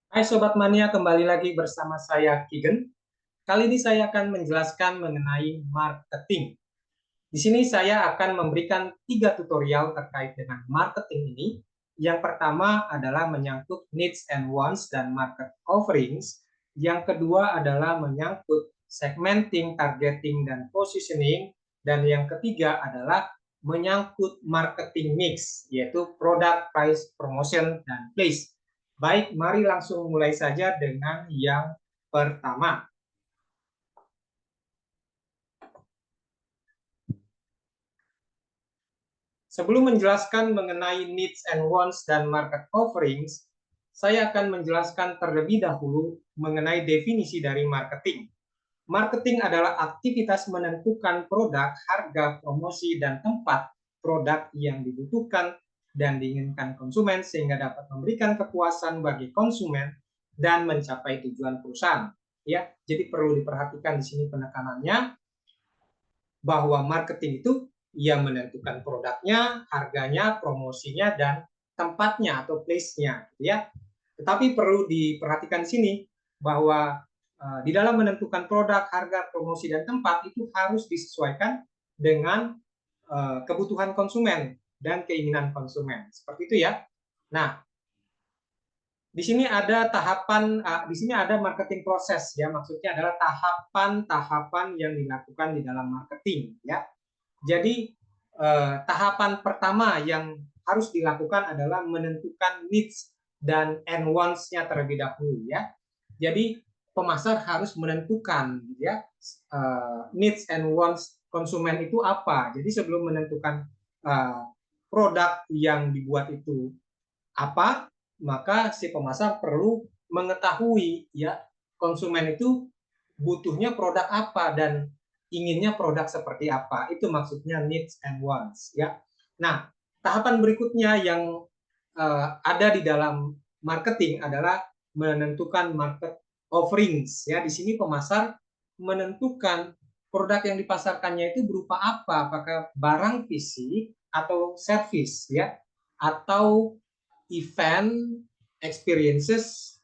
Hai Sobat Mania, kembali lagi bersama saya Kigen. Kali ini saya akan menjelaskan mengenai marketing. Di sini saya akan memberikan 3 tutorial terkait dengan marketing ini. Yang pertama adalah menyangkut needs and wants dan market offerings. Yang kedua adalah menyangkut segmenting, targeting, dan positioning. Dan yang ketiga adalah menyangkut marketing mix, yaitu product, price, promotion, dan place. Baik, mari langsung mulai saja dengan yang pertama. Sebelum menjelaskan mengenai needs and wants dan market offerings, saya akan menjelaskan terlebih dahulu mengenai definisi dari marketing. Marketing adalah aktivitas menentukan produk, harga, promosi, dan tempat produk yang dibutuhkan dan diinginkan konsumen sehingga dapat memberikan kepuasan bagi konsumen dan mencapai tujuan perusahaan. Ya, jadi perlu diperhatikan di sini penekanannya bahwa marketing itu ia menentukan produknya, harganya, promosinya, dan tempatnya atau place-nya, ya. Tetapi perlu diperhatikan di sini bahwa di dalam menentukan produk, harga, promosi, dan tempat itu harus disesuaikan dengan kebutuhan konsumen dan keinginan konsumen. Seperti itu ya. Nah, di sini ada tahapan, di sini ada marketing proses ya, maksudnya adalah tahapan-tahapan yang dilakukan di dalam marketing ya. Jadi tahapan pertama yang harus dilakukan adalah menentukan needs dan wants-nya terlebih dahulu ya. Jadi pemasar harus menentukan ya needs and wants konsumen itu apa. Jadi sebelum menentukan produk yang dibuat itu apa, maka si pemasar perlu mengetahui ya konsumen itu butuhnya produk apa dan inginnya produk seperti apa. Itu maksudnya needs and wants ya. Nah, tahapan berikutnya yang ada di dalam marketing adalah menentukan market offerings ya. Di sini pemasar menentukan produk yang dipasarkannya itu berupa apa, apakah barang fisik atau service ya, atau event, experiences,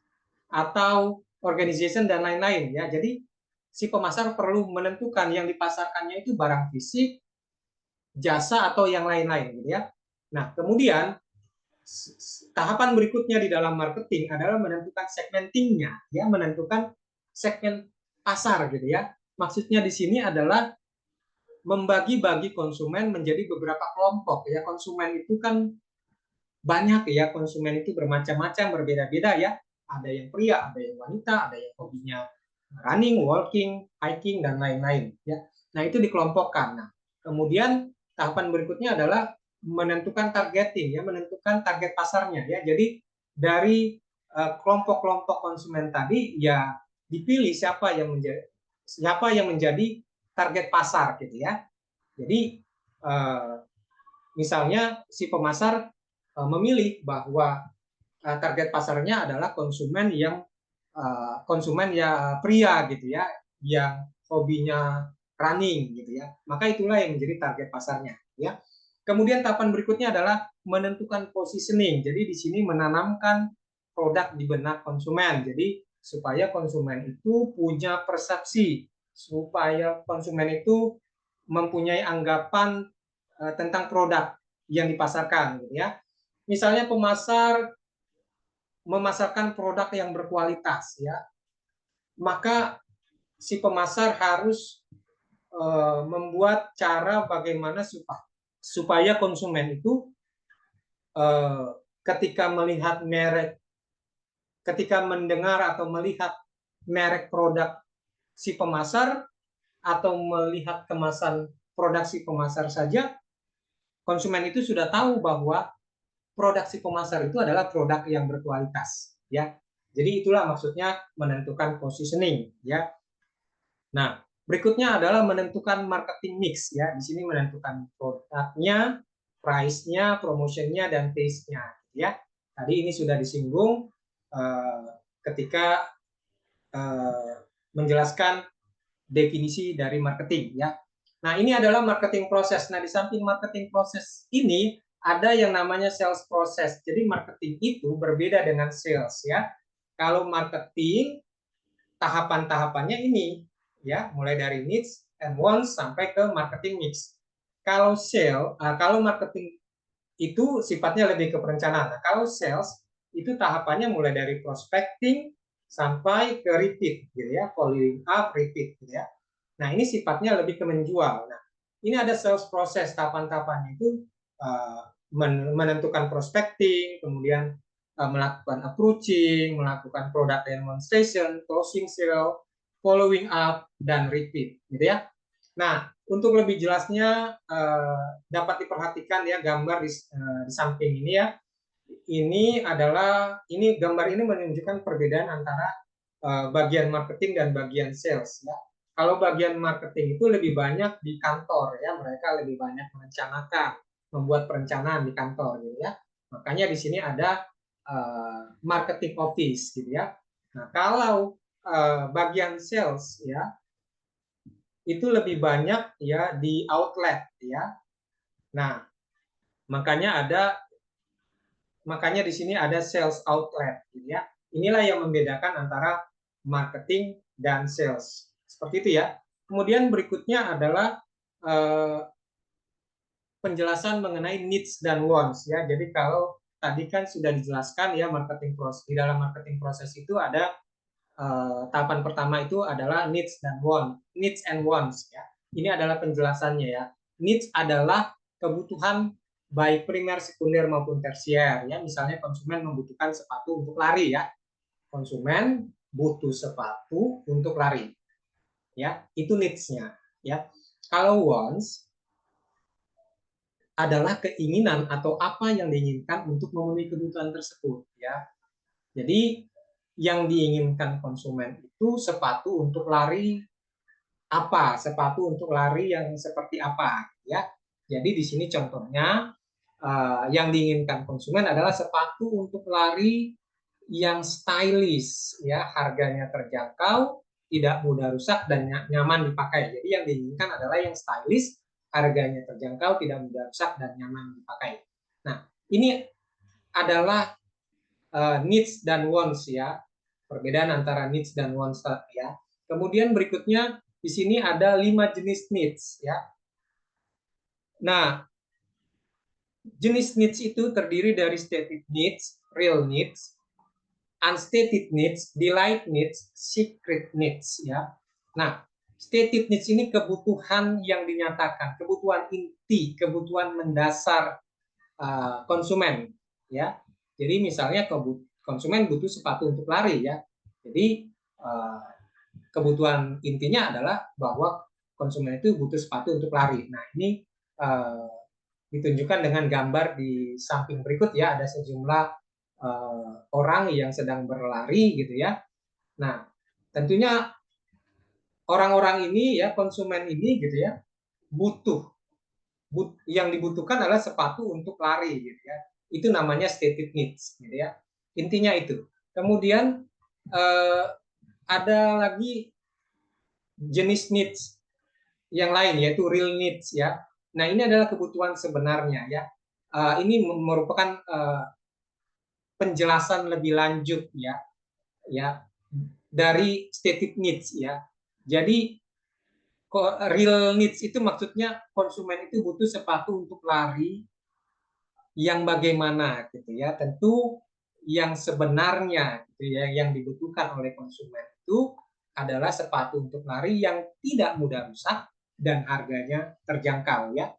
atau organization dan lain-lain ya. Jadi si pemasar perlu menentukan yang dipasarkannya itu barang fisik, jasa atau yang lain-lain gitu ya. Nah, kemudian tahapan berikutnya di dalam marketing adalah menentukan segmentingnya ya, menentukan segmen pasar gitu ya. Maksudnya di sini adalah membagi-bagi konsumen menjadi beberapa kelompok ya. Konsumen itu kan banyak ya, konsumen itu bermacam-macam, berbeda-beda ya. Ada yang pria, ada yang wanita, ada yang hobinya running, walking, hiking, dan lain-lain ya. Nah, itu dikelompokkan. Nah, kemudian tahapan berikutnya adalah menentukan targeting ya, menentukan target pasarnya ya. Jadi dari kelompok-kelompok konsumen tadi ya dipilih siapa yang menjadi target pasar gitu ya. Jadi misalnya si pemasar memilih bahwa target pasarnya adalah konsumen yang konsumen ya pria gitu ya, yang hobinya running gitu ya, maka itulah yang menjadi target pasarnya ya. Kemudian tahapan berikutnya adalah menentukan positioning. Jadi di sini menanamkan produk di benak konsumen. Jadi supaya konsumen itu punya persepsi, supaya konsumen itu mempunyai anggapan tentang produk yang dipasarkan gitu ya. Misalnya pemasar memasarkan produk yang berkualitas ya, maka si pemasar harus membuat cara bagaimana supaya konsumen itu ketika melihat merek, ketika mendengar atau melihat merek produk si pemasar atau melihat kemasan produk si pemasar saja, konsumen itu sudah tahu bahwa produk si pemasar itu adalah produk yang berkualitas ya. Jadi itulah maksudnya menentukan positioning ya. Nah, berikutnya adalah menentukan marketing mix ya. Di sini menentukan produknya, price-nya, promotion-nya, dan taste-nya ya. Tadi ini sudah disinggung ketika menjelaskan definisi dari marketing ya. Nah, ini adalah marketing proses. Nah, di samping marketing proses ini ada yang namanya sales proses. Jadi marketing itu berbeda dengan sales ya. Kalau marketing, tahapan-tahapannya ini, ya, mulai dari needs and wants sampai ke marketing mix. Kalau kalau marketing itu sifatnya lebih ke perencanaan. Nah, kalau sales itu tahapannya mulai dari prospecting sampai ke repeat, gitu ya, following up, repeat, gitu ya. Nah, ini sifatnya lebih ke menjual. Nah, ini ada sales proses, tahapan-tahapannya itu menentukan prospecting, kemudian melakukan approaching, melakukan product demonstration, closing sale, following up, dan repeat, gitu ya. Nah, untuk lebih jelasnya dapat diperhatikan ya gambar di samping ini ya. Ini gambar ini menunjukkan perbedaan antara bagian marketing dan bagian sales ya. Kalau bagian marketing itu lebih banyak di kantor ya, mereka lebih banyak merencanakan, membuat perencanaan di kantor gitu ya. Makanya di sini ada marketing office gitu ya. Nah, kalau bagian sales ya itu lebih banyak ya di outlet ya. Nah, makanya di sini ada sales outlet gitu ya. Inilah yang membedakan antara marketing dan sales. Seperti itu ya. Kemudian berikutnya adalah penjelasan mengenai needs dan wants ya. Jadi kalau tadi kan sudah dijelaskan ya marketing proses, di dalam marketing proses itu ada tahapan pertama itu adalah needs dan wants, needs and wants ya. Ini adalah penjelasannya ya. Needs adalah kebutuhan baik primer, sekunder maupun tersier ya. Misalnya konsumen membutuhkan sepatu untuk lari ya. Konsumen butuh sepatu untuk lari. Ya, itu needs-nya ya. Kalau wants adalah keinginan atau apa yang diinginkan untuk memenuhi kebutuhan tersebut ya. Jadi yang diinginkan konsumen itu sepatu untuk lari apa, sepatu untuk lari yang seperti apa ya. Jadi di sini contohnya yang diinginkan konsumen adalah sepatu untuk lari yang stylish ya, harganya terjangkau, tidak mudah rusak dan nyaman dipakai. Jadi yang diinginkan adalah yang stylish, harganya terjangkau, tidak mudah rusak dan nyaman dipakai. Nah, ini adalah needs dan wants ya. Perbedaan antara needs dan wants ya. Kemudian berikutnya di sini ada 5 jenis needs ya. Nah, jenis needs itu terdiri dari stated needs, real needs, unstated needs, delight needs, secret needs ya. Nah, stated needs ini kebutuhan yang dinyatakan, kebutuhan inti, kebutuhan mendasar konsumen ya. Jadi misalnya konsumen butuh sepatu untuk lari ya. Jadi kebutuhan intinya adalah bahwa konsumen itu butuh sepatu untuk lari. Nah, ini ditunjukkan dengan gambar di samping berikut ya, ada sejumlah orang yang sedang berlari gitu ya. Nah, tentunya orang-orang ini ya, konsumen ini gitu ya, butuh yang dibutuhkan adalah sepatu untuk lari gitu ya. Itu namanya stated needs gitu ya. Intinya itu. Kemudian ada lagi jenis needs yang lain yaitu real needs ya. Nah, ini adalah kebutuhan sebenarnya ya. Ini merupakan penjelasan lebih lanjut ya dari stated needs ya. Jadi real needs itu maksudnya konsumen itu butuh sepatu untuk lari yang bagaimana gitu ya. Tentu yang sebenarnya gitu ya, yang dibutuhkan oleh konsumen itu adalah sepatu untuk lari yang tidak mudah rusak dan harganya terjangkau ya.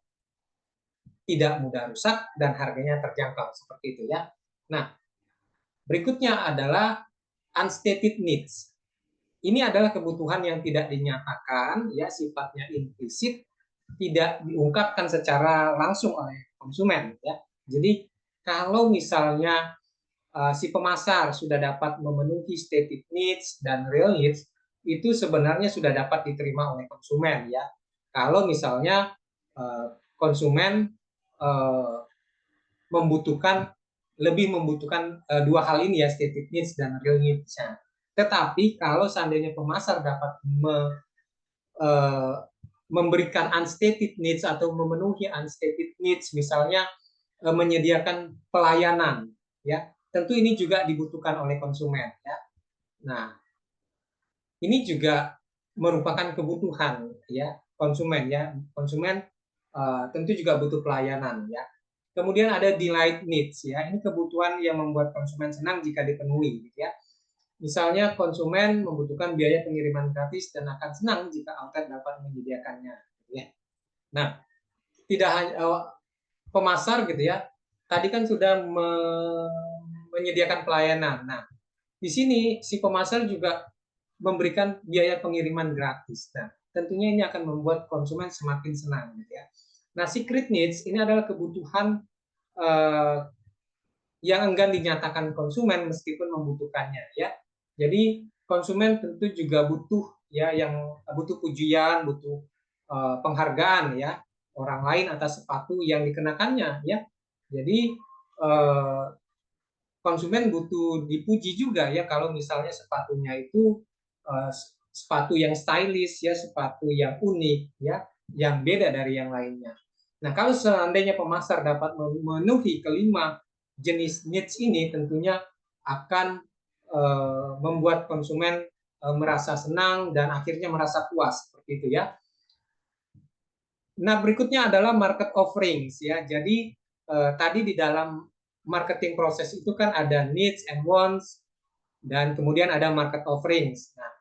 Tidak mudah rusak dan harganya terjangkau seperti itu ya. Nah, berikutnya adalah unstated needs. Ini adalah kebutuhan yang tidak dinyatakan ya, sifatnya implisit, tidak diungkapkan secara langsung oleh konsumen ya. Jadi kalau misalnya si pemasar sudah dapat memenuhi stated needs dan real needs, itu sebenarnya sudah dapat diterima oleh konsumen ya. Kalau misalnya konsumen lebih membutuhkan dua hal ini ya, stated needs dan real needs. Tetapi kalau seandainya pemasar dapat memberikan unstated needs atau memenuhi unstated needs, misalnya menyediakan pelayanan, ya tentu ini juga dibutuhkan oleh konsumen. Ya. Nah, ini juga merupakan kebutuhan ya konsumen ya. Konsumen tentu juga butuh pelayanan ya. Kemudian ada delight needs ya. Ini kebutuhan yang membuat konsumen senang jika dipenuhi gitu ya. Misalnya konsumen membutuhkan biaya pengiriman gratis dan akan senang jika outlet dapat menyediakannya gitu ya. Nah, tidak hanya pemasar gitu ya. Tadi kan sudah menyediakan pelayanan. Nah, di sini si pemasar juga memberikan biaya pengiriman gratis. Nah, tentunya ini akan membuat konsumen semakin senang gitu ya. Nah, secret needs ini adalah kebutuhan yang enggan dinyatakan konsumen meskipun membutuhkannya ya. Jadi konsumen tentu juga butuh ya yang butuh pujian, butuh penghargaan ya orang lain atas sepatu yang dikenakannya ya. Jadi konsumen butuh dipuji juga ya kalau misalnya sepatunya itu sepatu yang stylish ya, sepatu yang unik ya, yang beda dari yang lainnya. Nah, kalau seandainya pemasar dapat memenuhi kelima jenis needs ini, tentunya akan membuat konsumen merasa senang dan akhirnya merasa puas seperti itu ya. Nah, berikutnya adalah market offerings ya. Jadi tadi di dalam marketing proses itu kan ada needs and wants dan kemudian ada market offerings. Nah,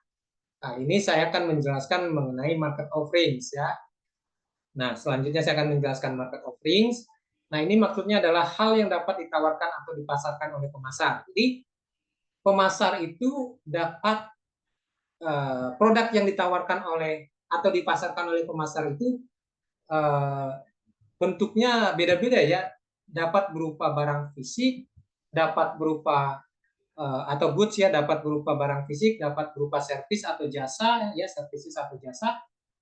kali ini saya akan menjelaskan mengenai market offerings ya. Nah, selanjutnya saya akan menjelaskan market offerings. Nah, ini maksudnya adalah hal yang dapat ditawarkan atau dipasarkan oleh pemasar. Jadi, pemasar itu dapat produk yang ditawarkan oleh atau dipasarkan oleh pemasar itu bentuknya beda-beda ya. Dapat berupa barang fisik, dapat berupa atau goods ya, dapat berupa barang fisik, dapat berupa servis atau jasa ya, services atau jasa,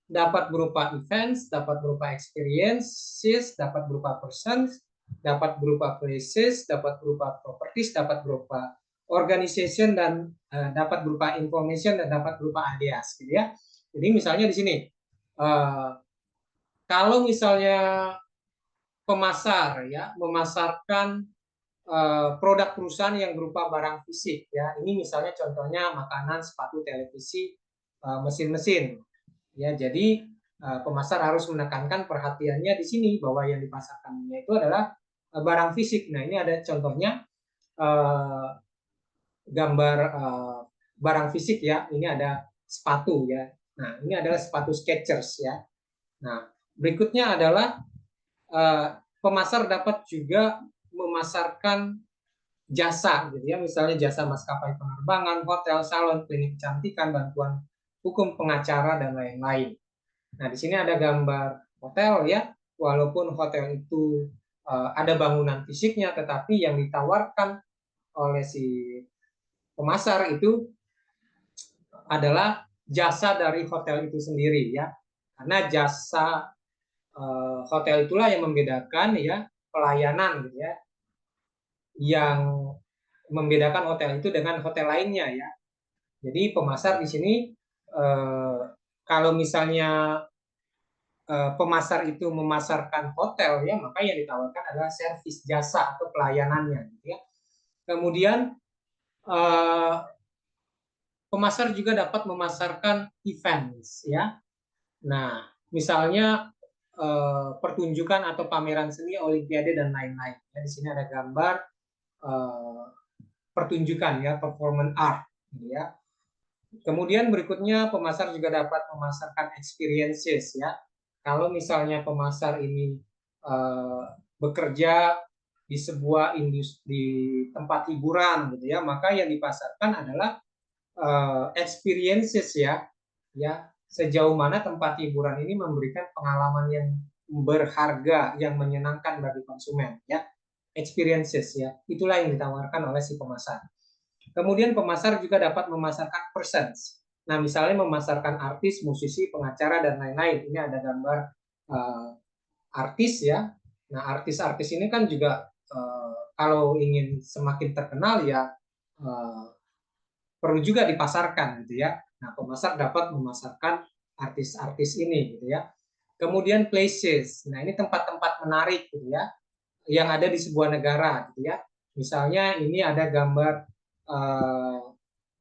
dapat berupa events, dapat berupa experiences, dapat berupa persons, dapat berupa places, dapat berupa properties, dapat berupa organization dan dapat berupa information dan dapat berupa ideas gitu ya. Jadi misalnya di sini kalau misalnya pemasar ya memasarkan produk perusahaan yang berupa barang fisik ya. Ini misalnya contohnya makanan, sepatu, televisi, mesin-mesin. Ya, jadi pemasar harus menekankan perhatiannya di sini bahwa yang dipasarkannya itu adalah barang fisik. Nah, ini ada contohnya gambar barang fisik ya. Ini ada sepatu ya. Nah, ini adalah sepatu Skechers ya. Nah, berikutnya adalah pemasar dapat juga memasarkan jasa gitu ya, misalnya jasa maskapai penerbangan, hotel, salon, klinik kecantikan, bantuan hukum, pengacara dan lain-lain. Nah, di sini ada gambar hotel ya, walaupun hotel itu ada bangunan fisiknya, tetapi yang ditawarkan oleh si pemasar itu adalah jasa dari hotel itu sendiri ya, karena jasa hotel itulah yang membedakan ya pelayanan gitu ya, yang membedakan hotel itu dengan hotel lainnya ya. Jadi pemasar di sini kalau misalnya pemasar itu memasarkan hotel ya, maka yang ditawarkan adalah servis jasa atau pelayanannya gitu ya. Kemudian pemasar juga dapat memasarkan events ya. Nah, misalnya pertunjukan atau pameran seni, olimpiade dan lain-lain. Ya, di sini ada gambar pertunjukan ya, performance art gitu ya. Kemudian berikutnya pemasar juga dapat memasarkan experiences ya. Kalau misalnya pemasar ini bekerja di sebuah industri tempat hiburan gitu ya, maka yang dipasarkan adalah experiences ya. Ya, sejauh mana tempat hiburan ini memberikan pengalaman yang berharga, yang menyenangkan bagi konsumen ya. Experiences ya. Itulah yang ditawarkan oleh si pemasar. Kemudian pemasar juga dapat memasarkan persons. Nah, misalnya memasarkan artis, musisi, pengacara, dan lain-lain. Ini ada gambar artis ya. Nah, artis-artis ini kan juga kalau ingin semakin terkenal ya perlu juga dipasarkan gitu ya. Nah, pemasar dapat memasarkan artis-artis ini gitu ya. Kemudian places. Nah, ini tempat-tempat menarik gitu ya yang ada di sebuah negara gitu ya. Misalnya ini ada gambar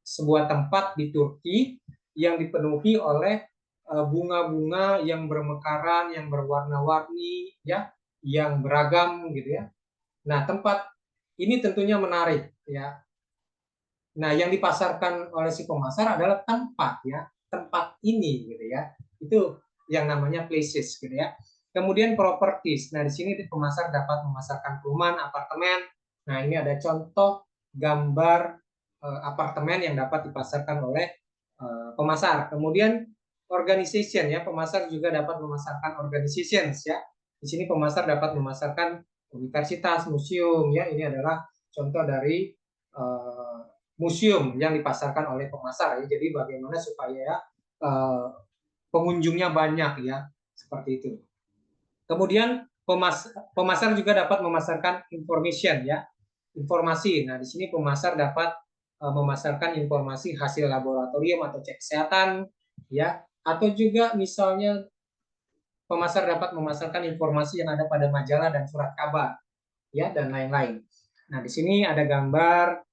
sebuah tempat di Turki yang dipenuhi oleh bunga-bunga yang bermekaran, yang berwarna-warni, ya, yang beragam gitu ya. Nah, tempat ini tentunya menarik ya. Nah, yang dipasarkan oleh si pemasar adalah tempat ya, tempat ini gitu ya. Itu yang namanya places gitu ya. Kemudian properties. Nah, di sini pemasar dapat memasarkan perumahan, apartemen. Nah, ini ada contoh gambar apartemen yang dapat dipasarkan oleh pemasar. Kemudian organization ya, pemasar juga dapat memasarkan organizations ya. Di sini pemasar dapat memasarkan universitas, museum ya. Ini adalah contoh dari museum yang dipasarkan oleh pemasar ya. Jadi bagaimana supaya pengunjungnya banyak ya, seperti itu. Kemudian pemasar juga dapat memasarkan information ya, informasi. Nah, di sini pemasar dapat memasarkan informasi hasil laboratorium atau cek kesehatan ya, atau juga misalnya pemasar dapat memasarkan informasi yang ada pada majalah dan surat kabar ya, dan lain-lain. Nah, di sini ada gambar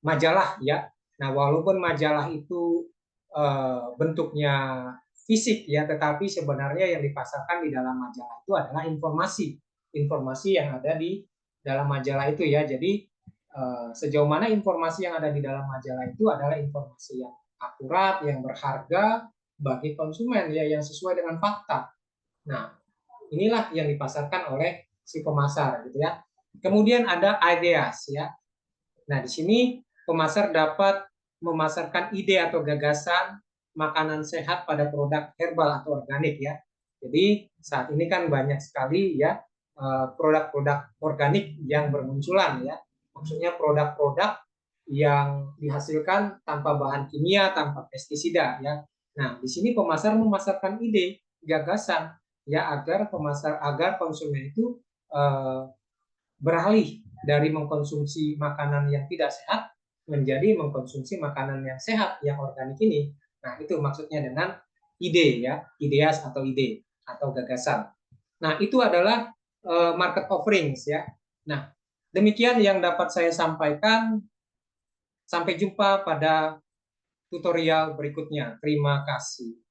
majalah ya. Nah, walaupun majalah itu bentuknya fisik ya, tetapi sebenarnya yang dipasarkan di dalam majalah itu adalah informasi yang ada di dalam majalah itu ya. Jadi sejauh mana informasi yang ada di dalam majalah itu adalah informasi yang akurat, yang berharga bagi konsumen ya, yang sesuai dengan fakta. Nah, inilah yang dipasarkan oleh si pemasar gitu ya. Kemudian ada ideas ya. Nah, di sini pemasar dapat memasarkan ide atau gagasan makanan sehat pada produk herbal atau organik ya. Jadi saat ini kan banyak sekali ya produk-produk organik yang bermunculan ya. Maksudnya produk-produk yang dihasilkan tanpa bahan kimia, tanpa pestisida ya. Nah, di sini pemasar memasarkan ide, gagasan ya agar konsumen itu beralih dari mengkonsumsi makanan yang tidak sehat menjadi mengkonsumsi makanan yang sehat, yang organik ini. Nah, itu maksudnya dengan ide ya, ideas atau ide atau gagasan. Nah, itu adalah market offerings ya. Nah, demikian yang dapat saya sampaikan. Sampai jumpa pada tutorial berikutnya. Terima kasih.